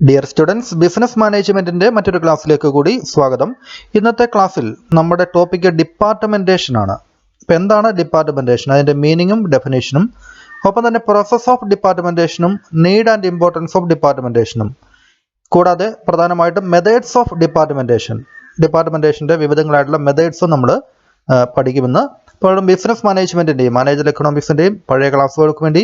Dear students, business management in മറ്റൊരു ക്ലാസ്സിലേക്ക് കൂടി സ്വാഗതം. ഇന്നത്തെ ക്ലാസ്സിൽ നമ്മുടെ ടോപ്പിക് ഡിപ്പാർട്ട്മെന്റേഷൻ ആണ്. അപ്പോൾ എന്താണ് ഡിപ്പാർട്ട്മെന്റേഷൻ? അതിന്റെ മീനിങ്ങും ഡെഫിനിഷനും ഒപ്പം തന്നെ പ്രോസസ് ഓഫ് ഡിപ്പാർട്ട്മെന്റേഷനും നീഡ് ആൻഡ് ഇമ്പോർട്ടൻസ് ഓഫ് ഡിപ്പാർട്ട്മെന്റേഷനും കൂടാതെ പ്രധാനമായിട്ടും മെത്തേഡ്സ് ഓഫ് ഡിപ്പാർട്ട്മെന്റേഷന്റെ വിവിധങ്ങളായിട്ടുള്ള മെത്തേഡ്സും നമ്മൾ പഠിക്കുമെന്ന്. ഇപ്പോൾ ബിസിനസ് മാനേജ്മെന്റിന്റെയും മാനേജർ എക്കണോമിക്സിന്റെയും പഴയ ക്ലാസ്സുകൾക്ക് വേണ്ടി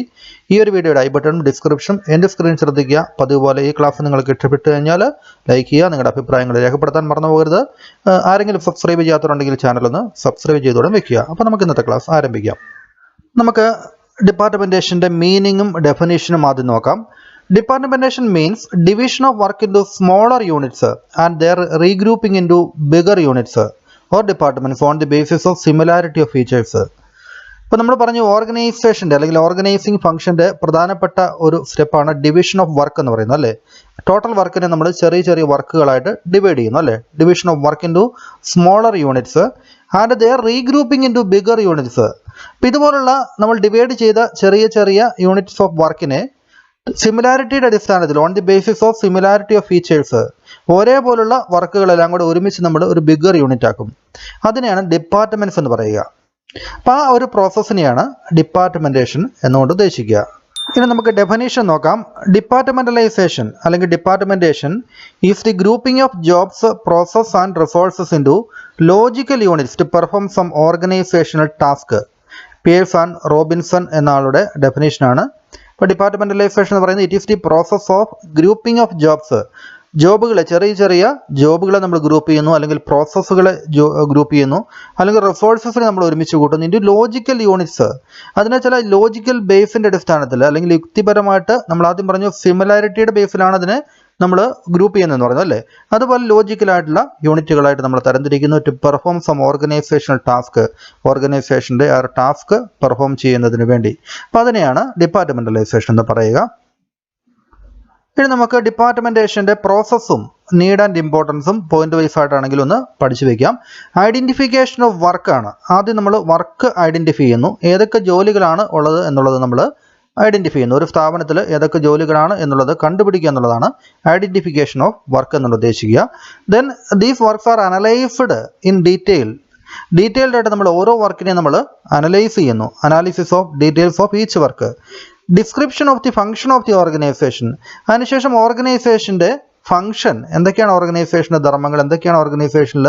ഈ ഒരു വീഡിയോയുടെ ഐ ബട്ടണും ഡിസ്ക്രിപ്ഷൻ എൻ്റെ സ്ക്രീൻ ശ്രദ്ധിക്കുക. പതിവുപോലെ ഈ ക്ലാസ് നിങ്ങൾക്ക് ഇഷ്ടപ്പെട്ടു കഴിഞ്ഞാൽ ലൈക്ക് ചെയ്യുക, നിങ്ങളുടെ അഭിപ്രായങ്ങൾ രേഖപ്പെടുത്താൻ മറന്നു പോകരുത്. ആരെങ്കിലും സബ്സ്ക്രൈബ് ചെയ്യാത്തവരുണ്ടെങ്കിൽ ചാനൽ ഒന്ന് സബ്സ്ക്രൈബ് ചെയ്തോടെ വെക്കുക. അപ്പോൾ നമുക്ക് ഇന്നത്തെ ക്ലാസ് ആരംഭിക്കാം. നമുക്ക് ഡിപ്പാർട്ട്മെന്റേഷന്റെ മീനിങ്ങും ഡെഫിനേഷനും ആദ്യം നോക്കാം. Departmentation means division of work into smaller units and their regrouping into bigger units or departments on the basis of similarity of features. ഇപ്പോൾ നമ്മൾ പറഞ്ഞു ഓർഗനൈസേഷൻ്റെ അല്ലെങ്കിൽ ഓർഗനൈസിങ് ഫംഗ്ഷൻ്റെ പ്രധാനപ്പെട്ട ഒരു സ്റ്റെപ്പാണ് ഡിവിഷൻ ഓഫ് വർക്ക് എന്ന് പറയുന്നത് അല്ലേ. ടോട്ടൽ വർക്കിനെ നമ്മൾ ചെറിയ ചെറിയ വർക്കുകളായിട്ട് ഡിവൈഡ് ചെയ്യുന്നു അല്ലേ. Division of work into smaller units and their regrouping into bigger units. അപ്പോൾ ഇതുപോലുള്ള നമ്മൾ ഡിവൈഡ് ചെയ്ത ചെറിയ ചെറിയ യൂണിറ്റ്സ് ഓഫ് വർക്കിനെ സിമിലാരിറ്റിയുടെ അടിസ്ഥാനത്തിൽ on the basis of similarity of features ഒരേപോലുള്ള വർക്കുകളെല്ലാം കൂടെ ഒരുമിച്ച് നമ്മൾ ഒരു ബിഗർ യൂണിറ്റ് ആക്കും. അതിനെയാണ് ഡിപ്പാർട്ട്മെന്റ്സ് എന്ന് പറയുക. അപ്പോൾ ആ ഒരു പ്രോസസ്സിനെയാണ് ഡിപ്പാർട്ട്മെന്റേഷൻ എന്നുകൊണ്ട് ഉദ്ദേശിക്കുക. ഇനി നമുക്ക് ഡെഫിനേഷൻ നോക്കാം. ഡിപ്പാർട്ട്മെന്റലൈസേഷൻ അല്ലെങ്കിൽ departmentation is the grouping of jobs, process and resources into logical units to perform some organisational task. Pearce and Robinson എന്ന ആളുടെ ഡെഫിനേഷനാണ്. ഇപ്പോൾ ഡിപ്പാർട്ട്മെന്റലൈസേഷൻ എന്ന് പറയുന്നത് it is the process of grouping of jobs. ജോബുകളെ ചെറിയ ചെറിയ ജോബുകളെ നമ്മൾ ഗ്രൂപ്പ് ചെയ്യുന്നു, അല്ലെങ്കിൽ പ്രോസസ്സുകളെ ഗ്രൂപ്പ് ചെയ്യുന്നു, അല്ലെങ്കിൽ റിസോഴ്സസിനെ നമ്മൾ ഒരുമിച്ച് കൂട്ടുന്നു ഇൻറ്റു ലോജിക്കൽ യൂണിറ്റ്സ്. അതിനെ ചില ലോജിക്കൽ ബേസിൻ്റെ അടിസ്ഥാനത്തിൽ അല്ലെങ്കിൽ യുക്തിപരമായിട്ട് നമ്മൾ ആദ്യം പറഞ്ഞു സിമിലാരിറ്റിയുടെ ബേസിലാണ് അതിനെ നമ്മൾ ഗ്രൂപ്പ് ചെയ്യുന്നതെന്ന് പറയുന്നത് അല്ലേ. അതുപോലെ ലോജിക്കലായിട്ടുള്ള യൂണിറ്റുകളായിട്ട് നമ്മൾ തരംതിരിക്കുന്നു to perform some organisational task. ഓർഗനൈസേഷൻ്റെ ആ ഒരു ടാസ്ക് പെർഫോം ചെയ്യുന്നതിന് വേണ്ടി. അപ്പോൾ അതിനെയാണ് ഡിപ്പാർട്ട്മെന്റലൈസേഷൻ എന്ന് പറയുക. ഇനി നമുക്ക് ഡിപ്പാർട്ട്മെന്റേഷന്റെ പ്രോസസ്സും നീഡ് ആൻഡ് ഇമ്പോർട്ടൻസും പോയിന്റ് വൈസ് ആയിട്ടാണെങ്കിൽ ഒന്ന് പഠിച്ചു വയ്ക്കാം. ഐഡന്റിഫിക്കേഷൻ ഓഫ് വർക്കാണ്. ആദ്യം നമ്മൾ വർക്ക് ഐഡന്റിഫൈ ചെയ്യുന്നു. ഏതൊക്കെ ജോലികളാണ് ഉള്ളത് എന്നുള്ളത് നമ്മൾ ഐഡന്റിഫൈ ചെയ്യുന്നു. ഒരു സ്ഥാപനത്തിൽ ഏതൊക്കെ ജോലികളാണ് എന്നുള്ളത് കണ്ടുപിടിക്കുക എന്നുള്ളതാണ് ഐഡന്റിഫിക്കേഷൻ ഓഫ് വർക്ക് എന്നുള്ള ഉദ്ദേശിക്കുക. Then these works are analysed in detailed ആയിട്ട് നമ്മൾ ഓരോ വർക്കിനെ നമ്മൾ അനലൈസ് ചെയ്യുന്നു. Analysis of details of each work. Description of the function of the organisation. അതിനുശേഷം ഓർഗനൈസേഷൻ്റെ ഫംഗ്ഷൻ എന്തൊക്കെയാണ്, ഓർഗനൈസേഷൻ്റെ ധർമ്മങ്ങൾ എന്തൊക്കെയാണ്, ഓർഗനൈസേഷനിൽ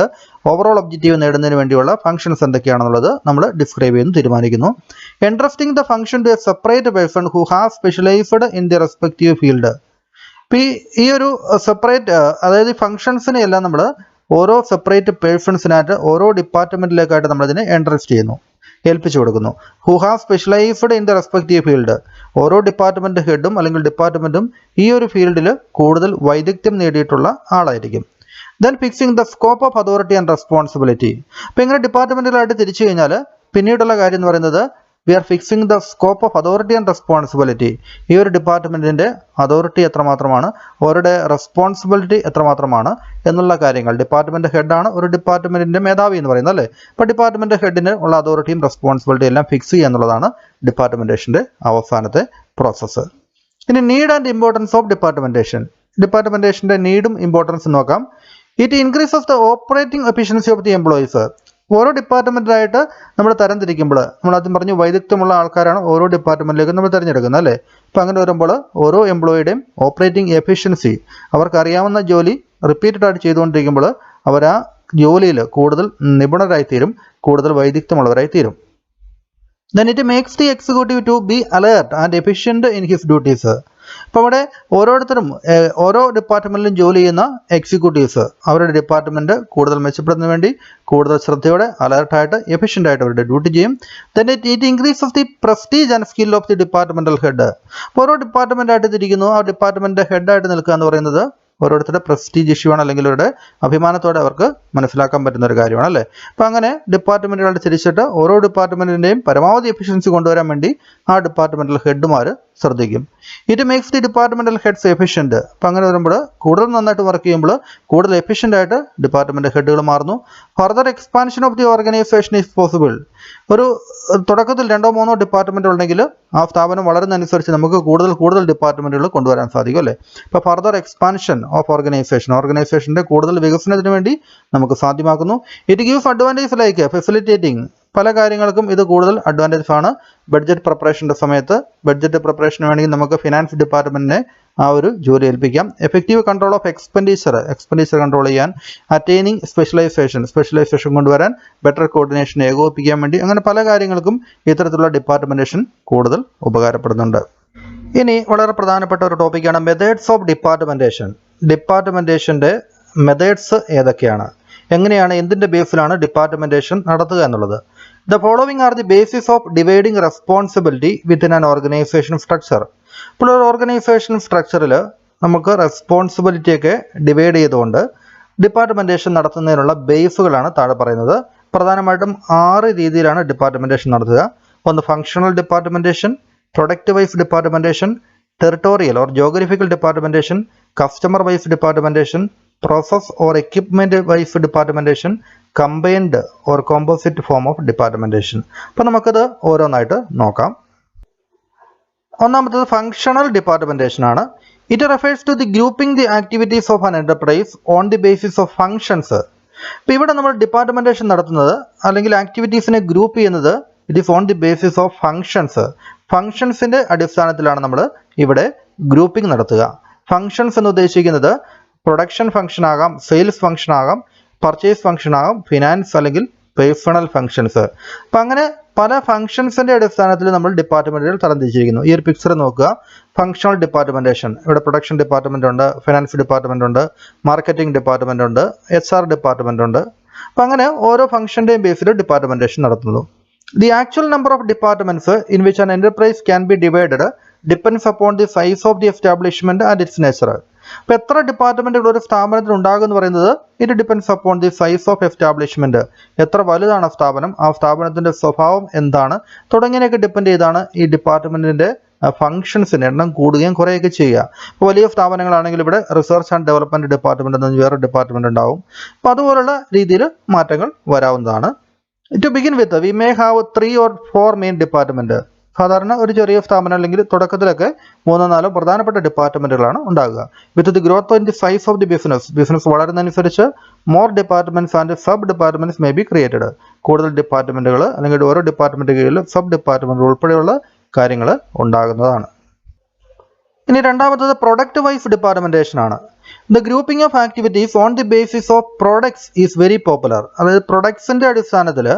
ഓവറോൾ ഒബ്ജക്റ്റീവ് നേടുന്നതിന് വേണ്ടിയുള്ള ഫംഗ്ഷൻസ് എന്തൊക്കെയാണെന്നുള്ളത് നമ്മൾ ഡിസ്ക്രൈബ് ചെയ്യുന്നു, തീരുമാനിക്കുന്നു. Entrusting the function to a separate person who have specialised in the respective field. ഇപ്പോൾ ഈ ഒരു സെപ്പറേറ്റ് അതായത് ഈ ഫംഗ്ഷൻസിനെ എല്ലാം നമ്മൾ ഓരോ സെപ്പറേറ്റ് പേഴ്സൺസിനായിട്ട് ഓരോ ഡിപ്പാർട്ട്മെന്റിലേക്കായിട്ട് നമ്മളിതിനെ എൻട്രസ്റ്റ് ചെയ്യുന്നു, ഏൽപ്പിച്ചു കൊടുക്കുന്നു. Who have specialised in the respective field. ഓരോ ഡിപ്പാർട്ട്മെന്റ് ഹെഡും അല്ലെങ്കിൽ ഡിപ്പാർട്ട്മെന്റും ഈ ഒരു ഫീൽഡിൽ കൂടുതൽ വൈദഗ്ധ്യം നേടിയിട്ടുള്ള ആളായിരിക്കും. Then fixing the scope of authority and responsibility. അപ്പോൾ ഇങ്ങനെ ഡിപ്പാർട്ട്മെന്റിലായിട്ട് തിരിച്ചു കഴിഞ്ഞാൽ പിന്നീടുള്ള കാര്യം എന്ന് പറയുന്നത് we are fixing the scope of authority and responsibility. ഈ ഒരു ഡിപ്പാർട്ട്മെന്റിന്റെ അതോറിറ്റി എത്രമാത്രമാണ്, അവരുടെ റെസ്പോൺസിബിലിറ്റി എത്രമാത്രമാണ് എന്നുള്ള കാര്യങ്ങൾ. ഡിപ്പാർട്ട്മെന്റ് ഹെഡാണ് ഒരു ഡിപ്പാർട്ട്മെന്റിന്റെ മേധാവി എന്ന് പറയുന്നത് അല്ലേ. അപ്പോൾ ഡിപ്പാർട്ട്മെന്റ് ഹെഡിന് ഉള്ള അതോറിറ്റിയും റെസ്പോൺസിബിലിറ്റിയും എല്ലാം ഫിക്സ് ചെയ്യുക എന്നുള്ളതാണ് ഡിപ്പാർട്ട്മെന്റേഷന്റെ അവസാനത്തെ പ്രോസസ്സ്. ഇനി നീഡ് ആൻഡ് ഇമ്പോർട്ടൻസ് ഓഫ് ഡിപ്പാർട്ട്മെന്റേഷൻ. ഡിപ്പാർട്ട്മെന്റേഷന്റെ നീഡും ഇമ്പോർട്ടൻസും നോക്കാം. It increases the operating efficiency of the employees. ഓരോ ഡിപ്പാർട്ട്മെന്റിലായിട്ട് നമ്മൾ തരംതിരിക്കുമ്പോൾ നമ്മൾ ആദ്യം പറഞ്ഞു വൈദഗ്ധ്യമുള്ള ആൾക്കാരാണ് ഓരോ ഡിപ്പാർട്ട്മെന്റിലേക്ക് നമ്മൾ തിരഞ്ഞെടുക്കുന്നത് അല്ലേ. അപ്പം അങ്ങനെ വരുമ്പോൾ ഓരോ എംപ്ലോയിയുടെയും ഓപ്പറേറ്റിംഗ് എഫിഷ്യൻസി, അവർക്കറിയാവുന്ന ജോലി റിപ്പീറ്റഡ് ആയിട്ട് ചെയ്തുകൊണ്ടിരിക്കുമ്പോൾ അവർ ആ ജോലിയിൽ കൂടുതൽ നിപുണരായിത്തീരും, കൂടുതൽ വൈദഗ്ധ്യമുള്ളവരായി തീരും. Then it makes the executive to be alert and efficient in his duties. അപ്പോൾ അവിടെ ഓരോരുത്തരും ഓരോ ഡിപ്പാർട്ട്മെന്റിലും ജോലി ചെയ്യുന്ന എക്സിക്യൂട്ടീവ്സ് അവരുടെ ഡിപ്പാർട്ട്മെന്റ് കൂടുതൽ മെച്ചപ്പെടുന്നതിന് വേണ്ടി കൂടുതൽ ശ്രദ്ധയോടെ അലർട്ടായിട്ട് എഫിഷ്യൻ്റ് ആയിട്ട് അവരുടെ ഡ്യൂട്ടി ചെയ്യും. then it increases the prestige and skill of the departmental head. അപ്പോൾ ഓരോ ഡിപ്പാർട്ട്മെന്റ് ആയിട്ട് തിരിക്കുന്നു, ആ ഡിപ്പാർട്ട്മെന്റ് ഹെഡായിട്ട് നിൽക്കുക എന്ന് പറയുന്നത് ഓരോരുത്തരുടെ പ്രസ്റ്റീജ് ഇഷ്യൂ ആണ്, അല്ലെങ്കിൽ അവരുടെ അഭിമാനത്തോടെ അവർക്ക് മനസ്സിലാക്കാൻ പറ്റുന്ന ഒരു കാര്യമാണ് അല്ലേ. അപ്പോൾ അങ്ങനെ ഡിപ്പാർട്ട്മെന്റുകളായിട്ട് തിരിച്ചിട്ട് ഓരോ ഡിപ്പാർട്ട്മെന്റിന്റെയും പരമാവധി എഫിഷ്യൻസി കൊണ്ടുവരാൻ വേണ്ടി ആ ഡിപ്പാർട്ട്മെന്റൽ ഹെഡുമാർ ശ്രദ്ധിക്കും. It makes the departmental heads efficient. അപ്പോൾ അങ്ങനെ വരുമ്പോൾ കൂടുതൽ നന്നായിട്ട് വർക്ക് ചെയ്യുമ്പോൾ കൂടുതൽ എഫിഷ്യൻ്റ് ആയിട്ട് ഡിപ്പാർട്ട്മെന്റ് ഹെഡുകൾ മാറുന്നു. Further expansion of the organisation is possible. ഒരു തുടക്കത്തിൽ 2-3 ഡിപ്പാർട്ട്മെന്റ് ഉണ്ടെങ്കിൽ ആ സ്ഥാപനം വളരുന്നതനുസരിച്ച് നമുക്ക് കൂടുതൽ ഡിപ്പാർട്ട്മെന്റുകൾ കൊണ്ടുവരാൻ സാധിക്കും അല്ലേ. ഇപ്പോൾ ഫർദർ എക്സ്പാൻഷൻ ഓഫ് ഓർഗനൈസേഷൻ്റെ കൂടുതൽ വികസനത്തിന് വേണ്ടി നമുക്ക് സാധ്യമാക്കുന്നു. It gives advantage like facilitating, പല കാര്യങ്ങൾക്കും ഇത് കൂടുതൽ അഡ്വാൻറ്റേജസ് ആണ്. ബഡ്ജറ്റ് പ്രിപ്പറേഷൻ്റെ സമയത്ത് ബഡ്ജറ്റ് പ്രിപ്പറേഷന് വേണമെങ്കിൽ നമുക്ക് ഫിനാൻസ് ഡിപ്പാർട്ട്മെന്റിനെ ആ ഒരു ജോലി ഏൽപ്പിക്കാം. Effective control of expenditure control ചെയ്യാൻ, അറ്റൈനിങ് സ്പെഷ്യലൈസേഷൻ കൊണ്ടുവരാൻ, ബെറ്റർ കോർഡിനേഷൻ ഏകോപിപ്പിക്കാൻ വേണ്ടി, അങ്ങനെ പല കാര്യങ്ങൾക്കും ഇത്തരത്തിലുള്ള ഡിപ്പാർട്ട്മെന്റേഷൻ കൂടുതൽ ഉപകാരപ്പെടുന്നുണ്ട്. ഇനി വളരെ പ്രധാനപ്പെട്ട ഒരു ടോപ്പിക്കാണ് മെത്തേഡ്സ് ഓഫ് ഡിപ്പാർട്ട്മെന്റേഷൻ. ഡിപ്പാർട്ട്മെന്റേഷൻ്റെ മെത്തേഡ്സ് ഏതൊക്കെയാണ്, എങ്ങനെയാണ്, എന്തിൻ്റെ ബേസിലാണ് ഡിപ്പാർട്ട്മെന്റേഷൻ നടത്തുക എന്നുള്ളത്. The following are the basis of dividing responsibility within an organisation structure. ഇപ്പോൾ ഒരു ഓർഗനൈസേഷൻ സ്ട്രക്ചറിൽ നമുക്ക് റെസ്പോൺസിബിലിറ്റിയൊക്കെ ഡിവൈഡ് ചെയ്തുകൊണ്ട് ഡിപ്പാർട്ട്മെന്റേഷൻ നടത്തുന്നതിനുള്ള ബേസുകളാണ് താഴെ പറയുന്നത്. പ്രധാനമായിട്ടും 6 രീതിയിലാണ് ഡിപ്പാർട്ട്മെന്റേഷൻ നടത്തുക. ഒന്ന് functional departmentation, product wise departmentation, territorial or geographical departmentation, customer wise departmentation, process or equipment wise departmentation, combined or composite form of departmentation. അപ്പോൾ നമുക്കത് ഓരോന്നായിട്ട് നോക്കാം. ഒന്നാമത്തത് ഫങ്ഷണൽ ഡിപ്പാർട്ട്മെന്റേഷൻ ആണ്. It refers to the grouping the activities of an enterprise on the basis of functions. ഇപ്പോൾ ഇവിടെ നമ്മൾ departmentation നടത്തുന്നത് അല്ലെങ്കിൽ ആക്ടിവിറ്റീസിനെ ഗ്രൂപ്പ് ചെയ്യുന്നത് it is on the basis of functions. ഫങ്ഷൻസിൻ്റെ അടിസ്ഥാനത്തിലാണ് നമ്മൾ ഇവിടെ ഗ്രൂപ്പിംഗ് നടത്തുക. ഫങ്ഷൻസ് എന്ന് ഉദ്ദേശിക്കുന്നത് പ്രൊഡക്ഷൻ ഫംഗ്ഷൻ ആകാം, സെയിൽസ് ഫംഗ്ഷൻ ആകാം, പർച്ചേസ് ഫംഗ്ഷൻ ആകാം, ഫിനാൻസ് അല്ലെങ്കിൽ പേഴ്സണൽ ഫംഗ്ഷൻസ്. അപ്പം അങ്ങനെ പല ഫംഗ്ഷൻസിൻ്റെ അടിസ്ഥാനത്തിൽ നമ്മൾ ഡിപ്പാർട്ട്മെൻറ്റുകൾ തരംതിരിച്ചിരിക്കുന്നു. ഈ ഒരു പിക്ചർ നോക്കുക. ഫങ്ഷണൽ ഡിപ്പാർട്ട്മെൻറ്റേഷൻ, ഇവിടെ പ്രൊഡക്ഷൻ ഡിപ്പാർട്ട്മെൻ്റ് ഉണ്ട്, ഫിനാൻസ് ഡിപ്പാർട്ട്മെൻ്റ് ഉണ്ട്, മാർക്കറ്റിംഗ് ഡിപ്പാർട്ട്മെൻ്റ് ഉണ്ട്, HR ഡിപ്പാർട്ട്മെൻ്റ് ഉണ്ട്. അപ്പം അങ്ങനെ ഓരോ ഫംഗ്ഷൻ്റെയും ബേസിൽ ഡിപ്പാർട്ട്മെൻറ്റേഷൻ നടത്തുന്നു. The actual number of departments in which an enterprise can be divided depends upon the size of the establishment and it's nature. അപ്പോൾ എത്ര ഡിപ്പാർട്ട്മെൻറ്റുകൾ ഒരു സ്ഥാപനത്തിൽ ഉണ്ടാകും എന്ന് പറയുന്നത് it depends upon the size of establishment. എത്ര വലുതാണ് സ്ഥാപനം, ആ സ്ഥാപനത്തിൻ്റെ സ്വഭാവം എന്താണ് തുടങ്ങിയതിനൊക്കെ ഡിപ്പെൻഡ് ചെയ്താണ് ഈ ഡിപ്പാർട്ട്മെൻറ്റിൻ്റെ ഫംഗ്ഷൻസിൻ്റെ എണ്ണം കൂടുകയും കുറയുകയൊക്കെ ചെയ്യുക. ഇപ്പോൾ വലിയ സ്ഥാപനങ്ങളാണെങ്കിൽ ഇവിടെ റിസർച്ച് ആൻഡ് ഡെവലപ്മെൻറ്റ് ഡിപ്പാർട്ട്മെൻറ്റ് എന്ന് വേറെ ഡിപ്പാർട്ട്മെൻറ്റ് ഉണ്ടാവും. അപ്പോൾ അതുപോലുള്ള രീതിയിൽ മാറ്റങ്ങൾ വരാവുന്നതാണ്. To begin with we may have 3 or 4 main department. സാധാരണ ഒരു ചെറിയ സ്ഥാപനം അല്ലെങ്കിൽ തുടക്കത്തിലൊക്കെ 3-4 പ്രധാനപ്പെട്ട ഡിപ്പാർട്ട്മെൻറ്റുകളാണ് ഉണ്ടാകുക. With the growth in the size of the business വളരുന്നതനുസരിച്ച് more departments and sub departments may be created. കൂടുതൽ ഡിപ്പാർട്ട്മെൻറ്റുകൾ അല്ലെങ്കിൽ ഓരോ ഡിപ്പാർട്ട്മെൻറ്റ് കീഴിൽ സബ് ഡിപ്പാർട്ട്മെൻറ്റ് ഉൾപ്പെടെയുള്ള കാര്യങ്ങൾ ഉണ്ടാകുന്നതാണ്. ഇനി രണ്ടാമത്തത് പ്രൊഡക്റ്റ് വൈസ് ഡിപ്പാർട്ട്മെൻറ്റേഷൻ ആണ്. The grouping of activities on the basis of products is very popular. അതായത് പ്രൊഡക്ട്സിൻ്റെ അടിസ്ഥാനത്തിൽ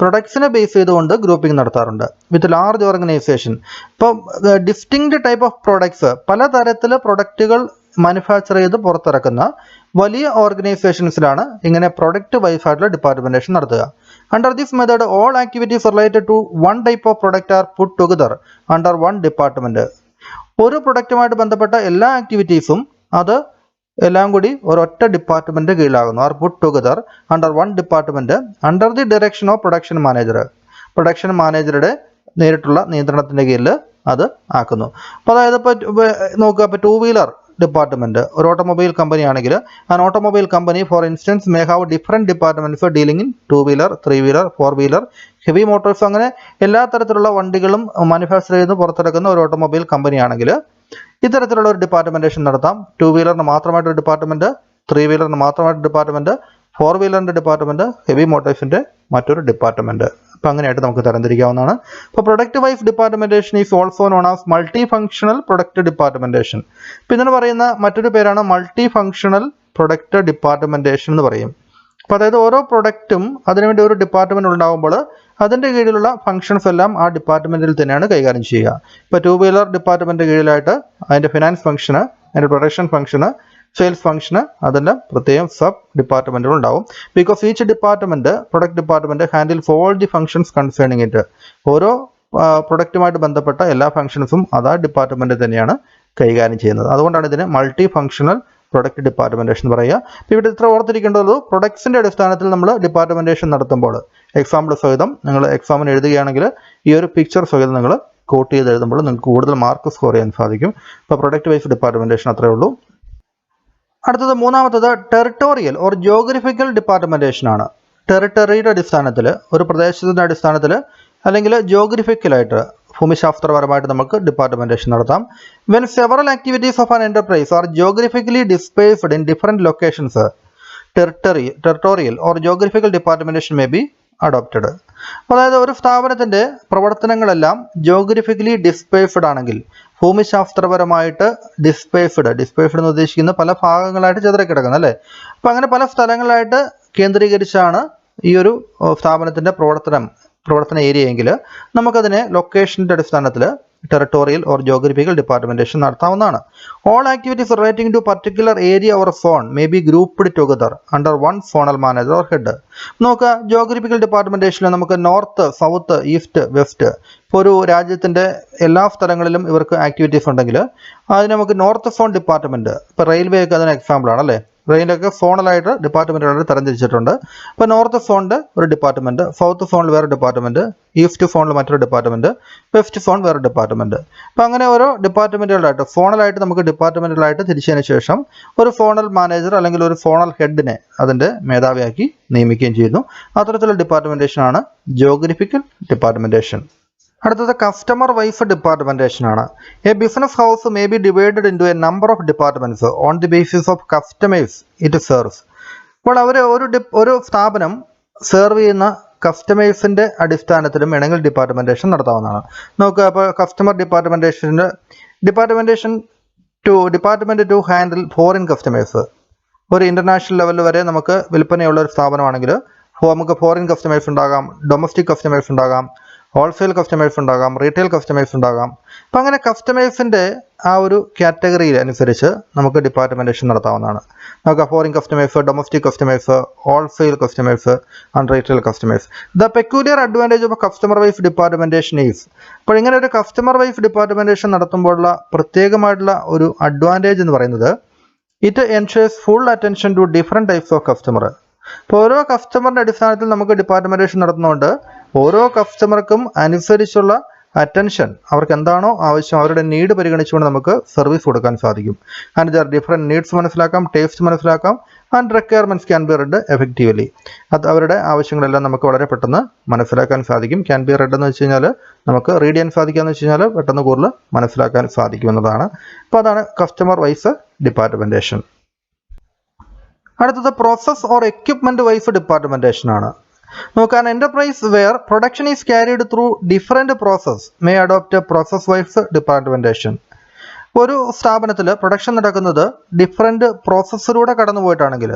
പ്രൊഡക്ട്സിനെ ബേസ് ചെയ്തുകൊണ്ട് ഗ്രൂപ്പിംഗ് നടത്താറുണ്ട്. വിത്ത് ലാർജ് ഓർഗനൈസേഷൻ. ഇപ്പോൾ ഡിസ്റ്റിങ്ക്ട് ടൈപ്പ് ഓഫ് പ്രൊഡക്ട്സ്, പലതരത്തിൽ പ്രൊഡക്റ്റുകൾ മാനുഫാക്ചർ ചെയ്ത് പുറത്തിറക്കുന്ന വലിയ ഓർഗനൈസേഷൻസിലാണ് ഇങ്ങനെ പ്രൊഡക്റ്റ് വൈസ് ആയിട്ടുള്ള ഡിപ്പാർട്ട്മെൻറ്റേഷൻ നടത്തുക. Under this method all activities related to one type of product are put together under one department. ഒരു പ്രൊഡക്റ്റുമായിട്ട് ബന്ധപ്പെട്ട എല്ലാ ആക്ടിവിറ്റീസും അത് എല്ലാം കൂടി ഒരൊറ്റ ഡിപ്പാർട്ട്മെൻറ്റ് കീഴിലാകുന്നു. Are put together under one department under the direction of production manager. Production മാനേജറുടെ നേരിട്ടുള്ള നിയന്ത്രണത്തിൻ്റെ കീഴിൽ അത് ആക്കുന്നു. അപ്പോൾ അതായത് ഇപ്പോൾ നോക്കുക, ഇപ്പോൾ 2 വീലർ ഡിപ്പാർട്ട്മെൻറ്റ് ഒരു ഓട്ടോമൊബൈൽ കമ്പനി ആണെങ്കിൽ an automobile company for instance may have different departments dealing in 2 wheeler, 3 wheeler, 4 wheeler, heavy Motors. അങ്ങനെ എല്ലാ തരത്തിലുള്ള വണ്ടികളും മാനുഫാക്ചർ ചെയ്ത് പുറത്തിറക്കുന്ന ഒരു ഓട്ടോമൊബൈൽ കമ്പനി ആണെങ്കിൽ ഇത്തരത്തിലുള്ള ഒരു ഡിപ്പാർട്ട്മെൻറ്റേഷൻ നടത്താം. 2 വീലറിന് മാത്രമായിട്ടൊരു ഡിപ്പാർട്ട്മെൻറ്റ്, 3 വീലറിന് മാത്രമായിട്ട് ഡിപ്പാർട്ട്മെൻറ്റ്, 4 വീലറിൻ്റെ ഡിപ്പാർട്ട്മെൻറ്റ്, ഹെവി മോട്ടോഴ്സിൻ്റെ മറ്റൊരു ഡിപ്പാർട്ട്മെൻറ്റ്. അപ്പോൾ അങ്ങനെയായിട്ട് നമുക്ക് തരംതിരിക്കാവുന്നതാണ്. അപ്പോൾ product wise departmentation is also known as multi functional product departmentation. ഇപ്പോൾ ഇതിന് പറയുന്ന മറ്റൊരു പേരാണ് മൾട്ടി ഫങ്ഷണൽ പ്രൊഡക്റ്റ് ഡിപ്പാർട്ട്മെൻറ്റേഷൻ എന്ന് പറയും. അപ്പോൾ അതായത് ഓരോ പ്രൊഡക്റ്റും അതിനുവേണ്ടി ഒരു ഡിപ്പാർട്ട്മെൻറ്റ് ഉണ്ടാകുമ്പോൾ അതിൻ്റെ കീഴിലുള്ള ഫങ്ഷൻസ് എല്ലാം ആ ഡിപ്പാർട്ട്മെൻറ്റിൽ തന്നെയാണ് കൈകാര്യം ചെയ്യുക. ഇപ്പോൾ 2 വീലർ ഡിപ്പാർട്ട്മെൻറ്റ് കീഴിലായിട്ട് അതിൻ്റെ ഫിനാൻസ് ഫംഗ്ഷന്, അതിൻ്റെ പ്രൊഡക്ഷൻ ഫംഗ്ഷന്, സെയിൽസ് ഫംഗ്ഷന്, അതെല്ലാം പ്രത്യേകം സബ് ഡിപ്പാർട്ട്മെൻറ്റുകൾ ഉണ്ടാവും. Because each department product department handles all the functions concerning it. ഓരോ പ്രൊഡക്റ്റുമായിട്ട് ബന്ധപ്പെട്ട എല്ലാ ഫംഗ്ഷൻസും അതാ ഡിപ്പാർട്ട്മെൻറ്റ് തന്നെയാണ് കൈകാര്യം ചെയ്യുന്നത്. അതുകൊണ്ടാണ് ഇതിന് മൾട്ടി ഫങ്ഷണൽ പ്രൊഡക്റ്റ് ഡിപ്പാർട്ട്മെൻറ്റേഷൻ പറയുക. ഇപ്പോൾ ഇവിടെ ഇത്ര ഓർത്തിരിക്കേണ്ടത് പ്രൊഡക്ട്സിൻ്റെ അടിസ്ഥാനത്തിൽ നമ്മൾ ഡിപ്പാർട്ട്മെൻറ്റേഷൻ നടത്തുമ്പോൾ എക്സാമ്പിൾ സഹിതം നിങ്ങൾ എക്സാമിന് എഴുതുകയാണെങ്കിൽ ഈ ഒരു പിക്ചർ സഹിതം നിങ്ങൾ കോട്ട് ചെയ്ത് എഴുതുമ്പോൾ നിങ്ങൾക്ക് കൂടുതൽ മാർക്ക് സ്കോർ ചെയ്യാൻ സാധിക്കും. ഇപ്പോൾ പ്രൊഡക്റ്റ് വൈസ് ഡിപ്പാർട്ട്മെൻറ്റേഷൻ അത്രയേ ഉള്ളൂ. അടുത്തത് മൂന്നാമത്തത് ടെറിട്ടോറിയൽ ഓർ ജോഗ്രഫിക്കൽ ഡിപ്പാർട്ട്മെൻറ്റേഷൻ ആണ്. ടെറിട്ടറിയുടെ അടിസ്ഥാനത്തിൽ, ഒരു പ്രദേശത്തിൻ്റെ അടിസ്ഥാനത്തിൽ അല്ലെങ്കിൽ ജോഗ്രഫിക്കലായിട്ട് ഭൂമിശാസ്ത്രപരമായിട്ട് നമുക്ക് ഡിപ്പാർട്ട്മെൻറ്റേഷൻ നടത്താം. When several activities of an enterprise are geographically dispersed in different locations, territorial or geographical departmentation may be adopted. അതായത് ഒരു സ്ഥാപനത്തിൻ്റെ പ്രവർത്തനങ്ങളെല്ലാം ജോഗ്രഫിക്കലി ഡിസ്പേഴ്സ്ഡ് ആണെങ്കിൽ, ഭൂമിശാസ്ത്രപരമായിട്ട് ഡിസ്പേഴ്സ്ഡ് എന്ന് ഉദ്ദേശിക്കുന്ന പല ഭാഗങ്ങളായിട്ട് ചിതറിക്കിടക്കുന്നത് അല്ലേ. അപ്പോൾ അങ്ങനെ പല സ്ഥലങ്ങളായിട്ട് കേന്ദ്രീകരിച്ചാണ് ഈ ഒരു സ്ഥാപനത്തിൻ്റെ പ്രവർത്തന ഏരിയ എങ്കിൽ നമുക്കതിനെ ലൊക്കേഷൻ്റെ അടിസ്ഥാനത്തിൽ ടെറിട്ടോറിയൽ ഓർ ജോഗ്രഫിക്കൽ ഡിപ്പാർട്ട്മെൻറ്റേഷൻ നടത്താവുന്നതാണ്. All activities relating to particular area or zone may be grouped together under one zonal manager or head. നമുക്ക് ജോഗ്രഫിക്കൽ ഡിപ്പാർട്ട്മെൻറ്റേഷനിൽ നമുക്ക് നോർത്ത്, സൗത്ത്, ഈസ്റ്റ്, വെസ്റ്റ്, ഇപ്പോൾ ഒരു രാജ്യത്തിൻ്റെ എല്ലാ സ്ഥലങ്ങളിലും ഇവർക്ക് ആക്ടിവിറ്റീസ് ഉണ്ടെങ്കിൽ അതിന് നമുക്ക് നോർത്ത് സോൺ ഡിപ്പാർട്ട്മെൻറ്റ്, ഇപ്പോൾ റെയിൽവേ ഒക്കെ അതിന് എക്സാമ്പിളാണ് അല്ലേ. റെയിലൊക്കെ സോണലായിട്ട് ഡിപ്പാർട്ട്മെൻറ്റുകളായിട്ട് തരംതിരിച്ചിട്ടുണ്ട്. ഇപ്പോൾ നോർത്ത് സോണിൽ ഒരു ഡിപ്പാർട്ട്മെൻറ്റ്, സൗത്ത് സോണിൽ വേറെ ഡിപ്പാർട്ട്മെൻറ്റ്, ഈസ്റ്റ് സോണിൽ മറ്റൊരു ഡിപ്പാർട്ട്മെൻറ്റ്, വെസ്റ്റ് സോൺ വേറെ ഡിപ്പാർട്ട്മെൻറ്റ്. അപ്പോൾ അങ്ങനെ ഓരോ ഡിപ്പാർട്ട്മെൻറ്റുകളായിട്ട് സോണലായിട്ട് നമുക്ക് ഡിപ്പാർട്ട്മെൻറ്റുകളായിട്ട് തിരിച്ചതിന് ശേഷം ഒരു സോണൽ മാനേജർ അല്ലെങ്കിൽ ഒരു സോണൽ ഹെഡിനെ അതിൻ്റെ മേധാവിയാക്കി നിയമിക്കുകയും ചെയ്യുന്നു. അത്തരത്തിലുള്ള ഡിപ്പാർട്ട്മെൻറ്റേഷനാണ് ജോഗ്രഫിക്കൽ ഡിപ്പാർട്ട്മെൻറ്റേഷൻ. അടുത്തത് കസ്റ്റമർ വൈസ് ഡിപ്പാർട്ട്മെൻറ്റേഷൻ ആണ്. A business house may be divided into a number of departments on the basis of customers it serves. അപ്പോൾ അവർ ഒരു സ്ഥാപനം സെർവ് ചെയ്യുന്ന കസ്റ്റമേഴ്സിൻ്റെ അടിസ്ഥാനത്തിലും വേണമെങ്കിൽ ഡിപ്പാർട്ട്മെൻറ്റേഷൻ നടത്താവുന്നതാണ്. നമുക്ക് അപ്പോൾ customer department to handle foreign customers. ഒരു ഇൻ്റർനാഷണൽ ലെവലിൽ വരെ നമുക്ക് വിൽപ്പനയുള്ള ഒരു സ്ഥാപനമാണെങ്കിൽ നമുക്ക് ഫോറിൻ കസ്റ്റമേഴ്സ് ഉണ്ടാകാം, ഡൊമസ്റ്റിക് കസ്റ്റമേഴ്സ് ഉണ്ടാകാം, ഹോൾസെയിൽ കസ്റ്റമേഴ്സ് ഉണ്ടാകാം, റീറ്റെയിൽ കസ്റ്റമേഴ്സ് ഉണ്ടാകാം. അപ്പോൾ അങ്ങനെ കസ്റ്റമേഴ്സിൻ്റെ ആ ഒരു കാറ്റഗറിയിൽ അനുസരിച്ച് നമുക്ക് ഡിപ്പാർട്ട്മെൻറ്റേഷൻ നടത്താവുന്നതാണ്. നമുക്ക് foreign customers, domestic customers, wholesale customers and retail customers. The peculiar advantage of customer wise departmentation is. അപ്പോൾ ഇങ്ങനെ ഒരു കസ്റ്റമർ വൈസ് ഡിപ്പാർട്ട്മെൻറ്റേഷൻ നടത്തുമ്പോഴുള്ള പ്രത്യേകമായിട്ടുള്ള ഒരു അഡ്വാൻറ്റേജ് എന്ന് പറയുന്നത് it ensures full attention to different types of customer. ഇപ്പോൾ ഓരോ കസ്റ്റമറിൻ്റെ അടിസ്ഥാനത്തിൽ നമുക്ക് ഡിപ്പാർട്ട്മെൻറ്റേഷൻ നടത്തുന്നതുകൊണ്ട് ഓരോ കസ്റ്റമർക്കും അനുസരിച്ചുള്ള അറ്റൻഷൻ, അവർക്ക് എന്താണോ ആവശ്യം അവരുടെ നീഡ് പരിഗണിച്ചുകൊണ്ട് നമുക്ക് സർവീസ് കൊടുക്കാൻ സാധിക്കും. ആൻഡ് ദർ ഡിഫറെൻറ്റ് നീഡ്സ് മനസ്സിലാക്കാം, ടേസ്റ്റ് മനസ്സിലാക്കാം, and requirements can be red effectively. അത് അവരുടെ ആവശ്യങ്ങളെല്ലാം നമുക്ക് വളരെ പെട്ടെന്ന് മനസ്സിലാക്കാൻ സാധിക്കും. ക്യാൻ ബി റെഡ് എന്ന് വെച്ച് കഴിഞ്ഞാൽ നമുക്ക് റീഡ് ചെയ്യാൻ സാധിക്കാമെന്ന് വെച്ച് കഴിഞ്ഞാൽ പെട്ടെന്ന് കൂടുതൽ മനസ്സിലാക്കാൻ സാധിക്കുമെന്നതാണ്. അപ്പോൾ അതാണ് കസ്റ്റമർ വൈസ് ഡിപ്പാർട്ട്മെൻറ്റേഷൻ. അടുത്തത് process or equipment wise departmentation ആണ്. നോക്കാൻ enterprise where production is carried through different process may adopt process wise departmentation. ഒരു സ്ഥാപനത്തിൽ പ്രൊഡക്ഷൻ നടക്കുന്നത് ഡിഫറെൻറ്റ് പ്രോസസ്സിലൂടെ കടന്നു പോയിട്ടാണെങ്കിൽ,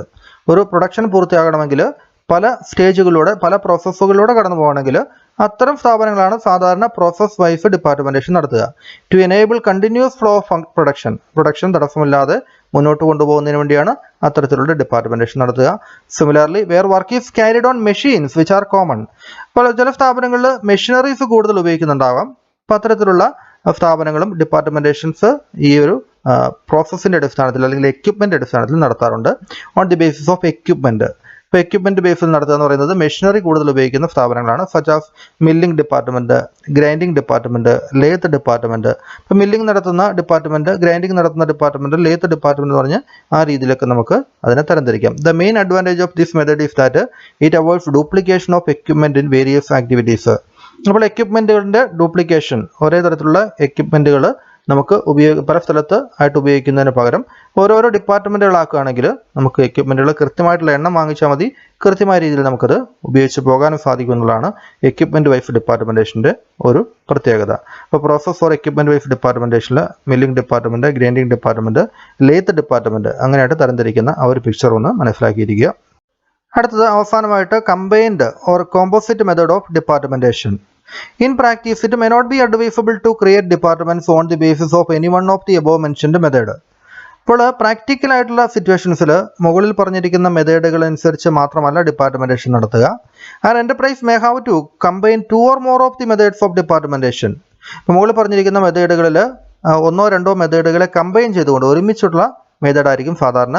ഒരു പ്രൊഡക്ഷൻ പൂർത്തിയാകണമെങ്കിൽ പല സ്റ്റേജുകളിലൂടെ, പല പ്രോസസ്സുകളിലൂടെ കടന്നു പോകണമെങ്കിൽ അത്തരം സ്ഥാപനങ്ങളാണ് സാധാരണ പ്രോസസ് വൈസ് ഡിപ്പാർട്ട്മെൻറ്റേഷൻ നടത്തുക. To enable continuous flow of production തടസ്സമില്ലാതെ മുന്നോട്ട് കൊണ്ടുപോകുന്നതിന് വേണ്ടിയാണ് അത്തരത്തിലുള്ള ഡിപ്പാർട്ട്മെൻറ്റേഷൻ നടത്തുക. Similarly where work is carried on machines which are common. അപ്പോൾ ചില സ്ഥാപനങ്ങളിൽ മെഷീനറീസ് കൂടുതൽ ഉപയോഗിക്കുന്നുണ്ടാവാം. അപ്പോൾ അത്തരത്തിലുള്ള സ്ഥാപനങ്ങളും ഡിപ്പാർട്ട്മെൻറ്റേഷൻസ് ഈ ഒരു പ്രോസസ്സിൻ്റെ അടിസ്ഥാനത്തിൽ അല്ലെങ്കിൽ എക്യുപ്മെൻ്റ് അടിസ്ഥാനത്തിൽ നടത്താറുണ്ട്. On the basis of equipment. ഇപ്പോൾ എക്യുപ്മെൻറ്റ് ബേസിൽ നടത്തുക എന്ന് പറയുന്നത് മെഷീനറി കൂടുതൽ ഉപയോഗിക്കുന്ന സ്ഥാപനങ്ങളാണ്. Such as milling department, grinding department, lathe department. ഇപ്പോൾ മില്ലിംഗ് നടത്തുന്ന ഡിപ്പാർട്ട്മെൻറ്റ്, ഗ്രൈൻഡിങ് നടത്തുന്ന ഡിപ്പാർട്ട്മെൻറ്റ്, ലേത്ത് ഡിപ്പാർട്ട്മെൻറ്റ് എന്ന് പറഞ്ഞ് ആ രീതിയിലൊക്കെ നമുക്ക് അതിനെ തരംതിരിക്കാം. The main advantage of this method is that it avoids duplication of equipment in various activities. അപ്പോൾ എക്യുപ്മെൻറ്റുകളുടെ ഡ്യൂപ്ലിക്കേഷൻ, ഒരേ തരത്തിലുള്ള എക്യുപ്മെൻറ്റുകൾ നമുക്ക് പല സ്ഥലത്ത് ആയിട്ട് ഉപയോഗിക്കുന്നതിന് പകരം ഓരോരോ ഡിപ്പാർട്ട്മെൻറ്റുകളാക്കുകയാണെങ്കിൽ നമുക്ക് എക്യുപ്മെൻറ്റുകൾ കൃത്യമായിട്ടുള്ള എണ്ണം വാങ്ങിച്ചാൽ മതി, കൃത്യമായ രീതിയിൽ നമുക്കത് ഉപയോഗിച്ച് പോകാനും സാധിക്കും എന്നുള്ളതാണ് എക്യുപ്മെൻറ്റ് വൈസ് ഡിപ്പാർട്ട്മെൻറ്റേഷൻ്റെ ഒരു പ്രത്യേകത. അപ്പോൾ പ്രോസസ് ഫോർ എക്യുപ്മെൻറ്റ് വൈസ് ഡിപ്പാർട്ട്മെൻറ്റേഷനിൽ milling department, grinding department, lathe department അങ്ങനെയായിട്ട് തരംതിരിക്കുന്ന ആ ഒരു പിക്ചർ ഒന്ന് മനസ്സിലാക്കിയിരിക്കുക. അടുത്തത് അവസാനമായിട്ട് combined or composite method of departmentation. In practice, it may not be advisable to create departments on the basis of any one of the above mentioned method. അപ്പോൾ practical ആയിട്ടുള്ള സിറ്റുവേഷൻസിൽ മുകളിൽ പറഞ്ഞിരിക്കുന്ന മെത്തേഡുകൾ അനുസരിച്ച് മാത്രമല്ല ഡിപ്പാർട്ട്മെൻറ്റേഷൻ നടത്തുക. And enterprise may have to combine 2 or more of the methods of departmentation. ഇപ്പോൾ മുകളിൽ പറഞ്ഞിരിക്കുന്ന മെത്തേഡുകളിൽ ഒന്നോ രണ്ടോ മെത്തേഡുകളെ കമ്പൈൻ ചെയ്തുകൊണ്ട് ഒരുമിച്ചുള്ള മെത്തേഡായിരിക്കും സാധാരണ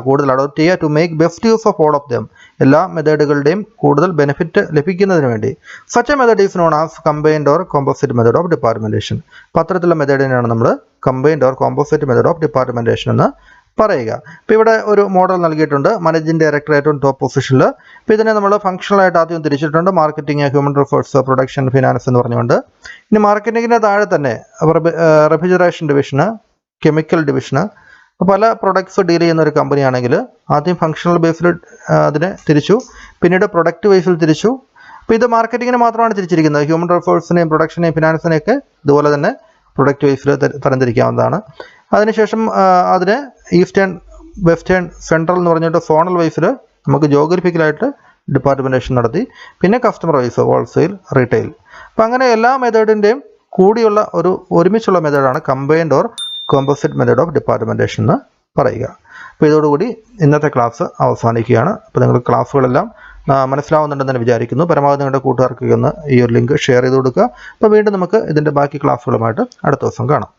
കൂടുതൽ അഡോപ്റ്റ് ചെയ്യുക. To make best use of all of them, എല്ലാ മെത്തേഡുകളുടെയും കൂടുതൽ ബെനിഫിറ്റ് ലഭിക്കുന്നതിന് വേണ്ടി. Such a method is known as combined or composite method of departmentation. അപ്പോൾ അത്തരത്തിലുള്ള മെത്തേഡിനെയാണ് നമ്മൾ combined or composite method of departmentation എന്ന് പറയുക. ഇപ്പോൾ ഇവിടെ ഒരു മോഡൽ നൽകിയിട്ടുണ്ട്, മാനേജിംഗ് ഡയറക്ടർ ഏറ്റവും ടോപ്പ് പൊസിഷനിൽ. ഇപ്പോൾ ഇതിനെ നമ്മൾ ഫംഗ്ഷണലായിട്ട് ആദ്യം തിരിച്ചിട്ടുണ്ട്, marketing, human resource, production, finance എന്ന് പറഞ്ഞുകൊണ്ട്. ഇനി മാർക്കറ്റിങ്ങിൻ്റെ താഴെ തന്നെ റെഫ്രിജറേഷൻ ഡിവിഷന്, കെമിക്കൽ ഡിവിഷന്, പല പ്രൊഡക്ട്സ് ഡീൽ ചെയ്യുന്ന ഒരു കമ്പനിയാണെങ്കിൽ ആദ്യം ഫംഗ്ഷണൽ ബേസിൽ അതിനെ തിരിച്ചു, പിന്നീട് പ്രൊഡക്റ്റ് ബേസിൽ തിരിച്ചു. അപ്പോൾ ഇത് മാർക്കറ്റിങ്ങിന് മാത്രമാണ് തിരിച്ചിരിക്കുന്നത്. ഹ്യൂമൻ റിസോഴ്സിനെയും പ്രൊഡക്ഷനെയും ഫിനാൻസിനെയൊക്കെ ഇതുപോലെ തന്നെ പ്രൊഡക്റ്റ് ബേസിൽ തരംതിരിക്കാവുന്നതാണ്. അതിനുശേഷം അതിന് ഈസ്റ്റേൺ, വെസ്റ്റേൺ, സെൻട്രൽ എന്ന് പറഞ്ഞിട്ട് സോണൽ വൈസിൽ നമുക്ക് ജോഗ്രഫിക്കലായിട്ട് ഡിപ്പാർട്ട്മെൻറ്റേഷൻ നടത്തി. പിന്നെ കസ്റ്റമർ വൈസ്, ഹോൾസെയിൽ, റീറ്റെയിൽ. അപ്പം അങ്ങനെ എല്ലാ മെത്തേഡിൻ്റെയും കൂടിയുള്ള ഒരുമിച്ചുള്ള മെത്തേഡാണ് combined or composite method of departmentation എന്ന് പറയുക. അപ്പോൾ ഇതോടുകൂടി ഇന്നത്തെ ക്ലാസ് അവസാനിക്കുകയാണ്. അപ്പോൾ നിങ്ങൾ ക്ലാസ്സുകളെല്ലാം മനസ്സിലാവുന്നുണ്ടെന്ന് വിചാരിക്കുന്നു. പരമാവധി നിങ്ങളുടെ കൂട്ടുകാർക്ക് ഈ ഒരു ലിങ്ക് ഷെയർ ചെയ്ത് കൊടുക്കുക. അപ്പോൾ വീണ്ടും നമുക്ക് ഇതിൻ്റെ ബാക്കി ക്ലാസ്സുകളുമായിട്ട് അടുത്ത ദിവസം കാണാം.